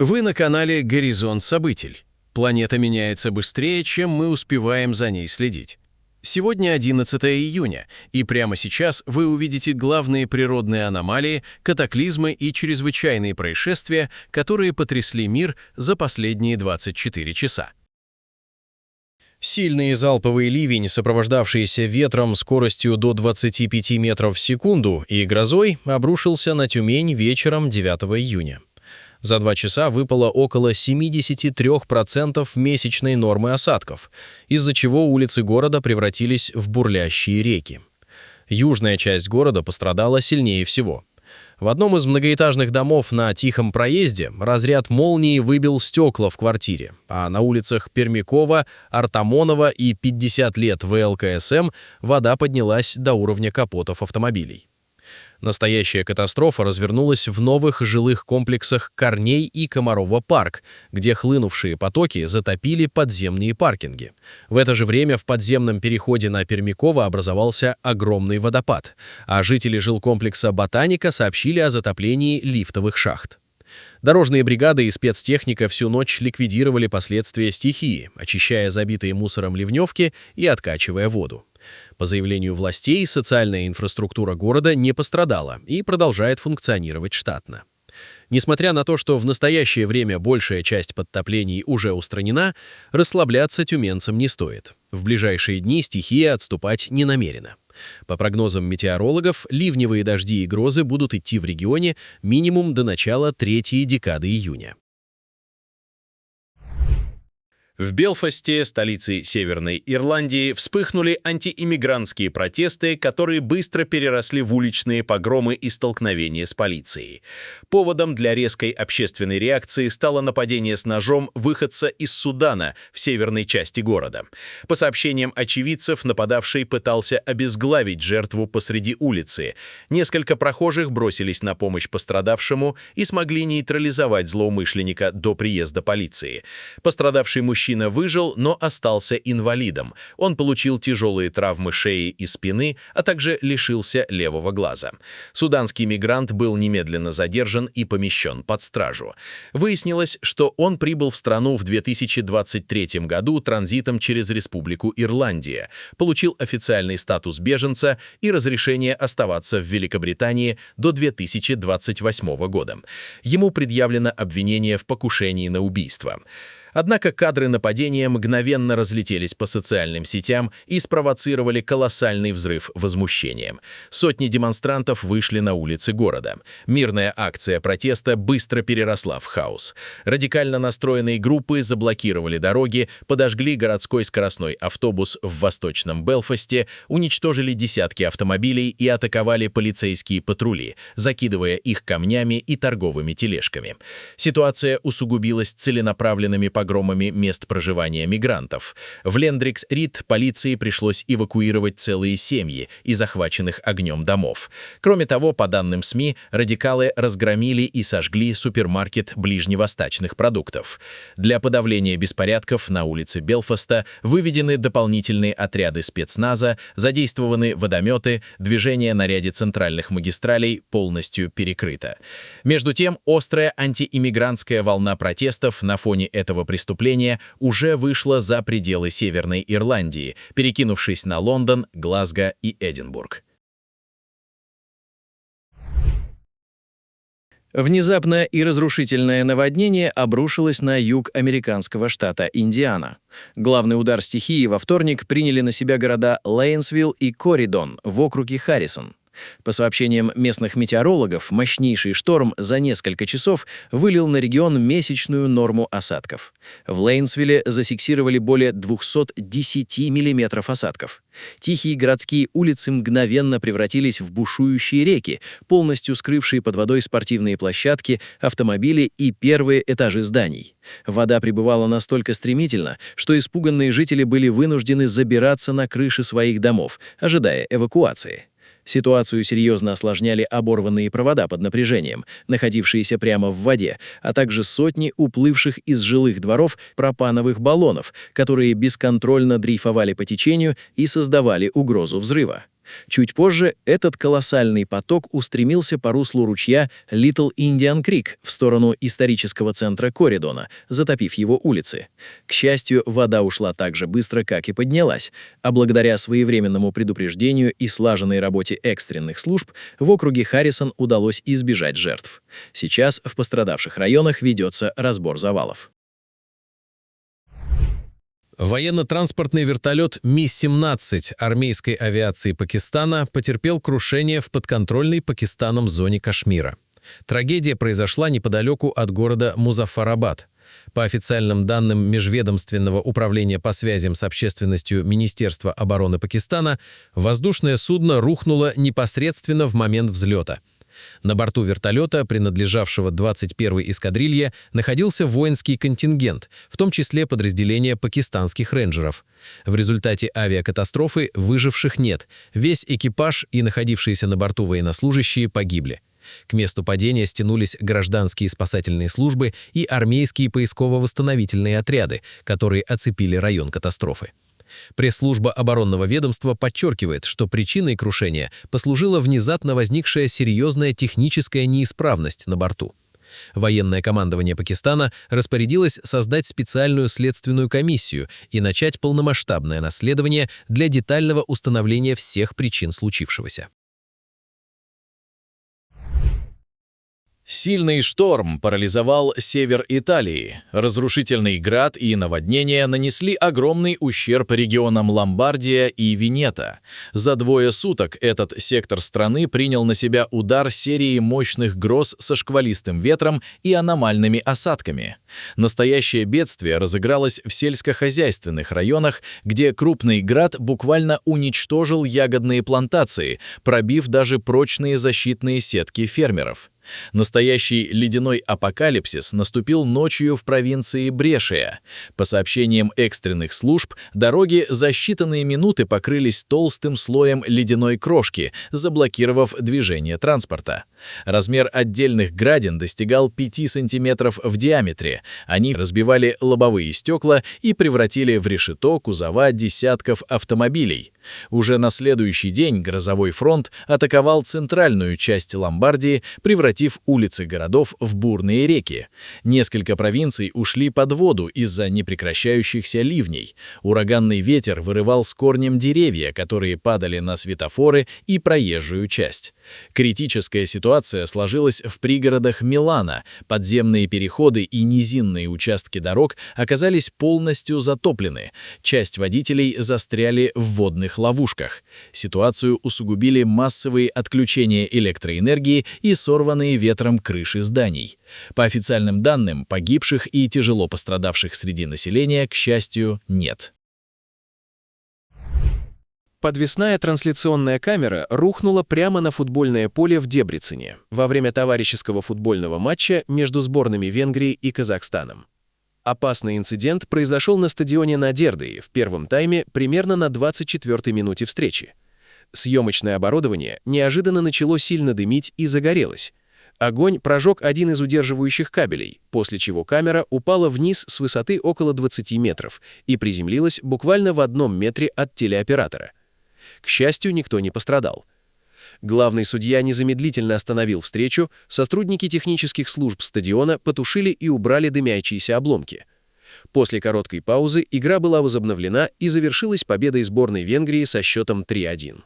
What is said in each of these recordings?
Вы на канале «Горизонт Событий». Планета меняется быстрее, чем мы успеваем за ней следить. Сегодня 11 июня, и прямо сейчас вы увидите главные природные аномалии, катаклизмы и чрезвычайные происшествия, которые потрясли мир за последние 24 часа. Сильный залповый ливень, сопровождавшийся ветром скоростью до 25 метров в секунду и грозой, обрушился на Тюмень вечером 9 июня. За 2 часа выпало около 73% месячной нормы осадков, из-за чего улицы города превратились в бурлящие реки. Южная часть города пострадала сильнее всего. В одном из многоэтажных домов на Тихом проезде разряд молнии выбил стекла в квартире, а на улицах Пермякова, Артамонова и 50 лет ВЛКСМ вода поднялась до уровня капотов автомобилей. Настоящая катастрофа развернулась в новых жилых комплексах Корней и Комарова парк, где хлынувшие потоки затопили подземные паркинги. В это же время в подземном переходе на Пермякова образовался огромный водопад, а жители жилкомплекса «Ботаника» сообщили о затоплении лифтовых шахт. Дорожные бригады и спецтехника всю ночь ликвидировали последствия стихии, очищая забитые мусором ливневки и откачивая воду. По заявлению властей, социальная инфраструктура города не пострадала и продолжает функционировать штатно. Несмотря на то, что в настоящее время большая часть подтоплений уже устранена, расслабляться тюменцам не стоит. В ближайшие дни стихия отступать не намерена. По прогнозам метеорологов, ливневые дожди и грозы будут идти в регионе минимум до начала 3-й декады июня. В Белфасте, столице Северной Ирландии, вспыхнули антииммигрантские протесты, которые быстро переросли в уличные погромы и столкновения с полицией. Поводом для резкой общественной реакции стало нападение с ножом выходца из Судана в северной части города. По сообщениям очевидцев, нападавший пытался обезглавить жертву посреди улицы. Несколько прохожих бросились на помощь пострадавшему и смогли нейтрализовать злоумышленника до приезда полиции. Пострадавший мужчина выжил, но остался инвалидом. Он получил тяжелые травмы шеи и спины, а также лишился левого глаза. Суданский мигрант был немедленно задержан и помещен под стражу. Выяснилось, что он прибыл в страну в 2023 году транзитом через Республику Ирландия, получил официальный статус беженца и разрешение оставаться в Великобритании до 2028 года. Ему предъявлено обвинение в покушении на убийство. Однако кадры нападения мгновенно разлетелись по социальным сетям и спровоцировали колоссальный взрыв возмущения. Сотни демонстрантов вышли на улицы города. Мирная акция протеста быстро переросла в хаос. Радикально настроенные группы заблокировали дороги, подожгли городской скоростной автобус в восточном Белфасте, уничтожили десятки автомобилей и атаковали полицейские патрули, закидывая их камнями и торговыми тележками. Ситуация усугубилась целенаправленными погромами мест проживания мигрантов. В Лендрикс-Рид полиции пришлось эвакуировать целые семьи из захваченных огнем домов. Кроме того, по данным СМИ, радикалы разгромили и сожгли супермаркет ближневосточных продуктов. Для подавления беспорядков на улице Белфаста выведены дополнительные отряды спецназа, задействованы водометы, движение на ряде центральных магистралей полностью перекрыто. Между тем, острая антииммигрантская волна протестов на фоне этого преступления уже вышло за пределы Северной Ирландии, перекинувшись на Лондон, Глазго и Эдинбург. Внезапное и разрушительное наводнение обрушилось на юг американского штата Индиана. Главный удар стихии во вторник приняли на себя города Лейнсвилл и Коридон в округе Харрисон. По сообщениям местных метеорологов, мощнейший шторм за несколько часов вылил на регион месячную норму осадков. В Лейнсвилле зафиксировали более 210 миллиметров осадков. Тихие городские улицы мгновенно превратились в бушующие реки, полностью скрывшие под водой спортивные площадки, автомобили и первые этажи зданий. Вода прибывала настолько стремительно, что испуганные жители были вынуждены забираться на крыши своих домов, ожидая эвакуации. Ситуацию серьезно осложняли оборванные провода под напряжением, находившиеся прямо в воде, а также сотни уплывших из жилых дворов пропановых баллонов, которые бесконтрольно дрейфовали по течению и создавали угрозу взрыва. Чуть позже этот колоссальный поток устремился по руслу ручья Литл Индиан Крик в сторону исторического центра Коридона, затопив его улицы. К счастью, вода ушла так же быстро, как и поднялась, а благодаря своевременному предупреждению и слаженной работе экстренных служб в округе Харрисон удалось избежать жертв. Сейчас в пострадавших районах ведется разбор завалов. Военно-транспортный вертолет Ми-17 армейской авиации Пакистана потерпел крушение в подконтрольной Пакистаном зоне Кашмира. Трагедия произошла неподалеку от города Музаффарабад. По официальным данным Межведомственного управления по связям с общественностью Министерства обороны Пакистана, воздушное судно рухнуло непосредственно в момент взлета. На борту вертолета, принадлежавшего 21-й эскадрилье, находился воинский контингент, в том числе подразделение пакистанских рейнджеров. В результате авиакатастрофы выживших нет, весь экипаж и находившиеся на борту военнослужащие погибли. К месту падения стянулись гражданские спасательные службы и армейские поисково-восстановительные отряды, которые оцепили район катастрофы. Пресс-служба оборонного ведомства подчеркивает, что причиной крушения послужила внезапно возникшая серьезная техническая неисправность на борту. Военное командование Пакистана распорядилось создать специальную следственную комиссию и начать полномасштабное расследование для детального установления всех причин случившегося. Сильный шторм парализовал север Италии. Разрушительный град и наводнения нанесли огромный ущерб регионам Ломбардия и Венето. За 2 суток этот сектор страны принял на себя удар серии мощных гроз со шквалистым ветром и аномальными осадками. Настоящее бедствие разыгралось в сельскохозяйственных районах, где крупный град буквально уничтожил ягодные плантации, пробив даже прочные защитные сетки фермеров. Настоящий ледяной апокалипсис наступил ночью в провинции Брешия. По сообщениям экстренных служб, дороги за считанные минуты покрылись толстым слоем ледяной крошки, заблокировав движение транспорта. Размер отдельных градин достигал 5 сантиметров в диаметре. Они разбивали лобовые стекла и превратили в решето кузова десятков автомобилей. Уже на следующий день грозовой фронт атаковал центральную часть Ломбардии, превратив улицы городов в бурные реки. Несколько провинций ушли под воду из-за непрекращающихся ливней. Ураганный ветер вырывал с корнем деревья, которые падали на светофоры и проезжую часть. Критическая ситуация сложилась в пригородах Милана. Подземные переходы и низинные участки дорог оказались полностью затоплены. Часть водителей застряли в водных ловушках. Ситуацию усугубили массовые отключения электроэнергии и сорванные ветром крыши зданий. По официальным данным, погибших и тяжело пострадавших среди населения, к счастью, нет. Подвесная трансляционная камера рухнула прямо на футбольное поле в Дебрецене во время товарищеского футбольного матча между сборными Венгрии и Казахстаном. Опасный инцидент произошел на стадионе Надерды в первом тайме примерно на 24-й минуте встречи. Съемочное оборудование неожиданно начало сильно дымить и загорелось. Огонь прожег один из удерживающих кабелей, после чего камера упала вниз с высоты около 20 метров и приземлилась буквально в 1 метре от телеоператора. К счастью, никто не пострадал. Главный судья незамедлительно остановил встречу, сотрудники технических служб стадиона потушили и убрали дымящиеся обломки. После короткой паузы игра была возобновлена и завершилась победой сборной Венгрии со счетом 3-1.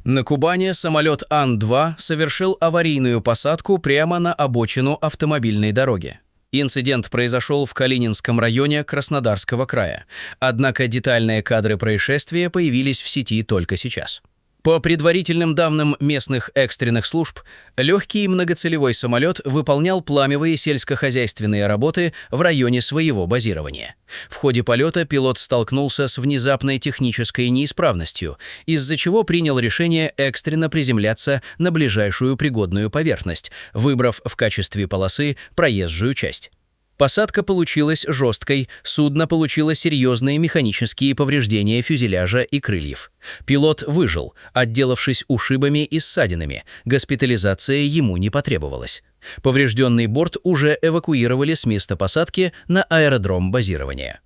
На Кубани самолет Ан-2 совершил аварийную посадку прямо на обочину автомобильной дороги. Инцидент произошел в Калининском районе Краснодарского края, однако детальные кадры происшествия появились в сети только сейчас. По предварительным данным местных экстренных служб, легкий многоцелевой самолет выполнял плановые сельскохозяйственные работы в районе своего базирования. В ходе полета пилот столкнулся с внезапной технической неисправностью, из-за чего принял решение экстренно приземляться на ближайшую пригодную поверхность, выбрав в качестве полосы проезжую часть. Посадка получилась жесткой, судно получило серьезные механические повреждения фюзеляжа и крыльев. Пилот выжил, отделавшись ушибами и ссадинами, госпитализация ему не потребовалась. Поврежденный борт уже эвакуировали с места посадки на аэродром базирования.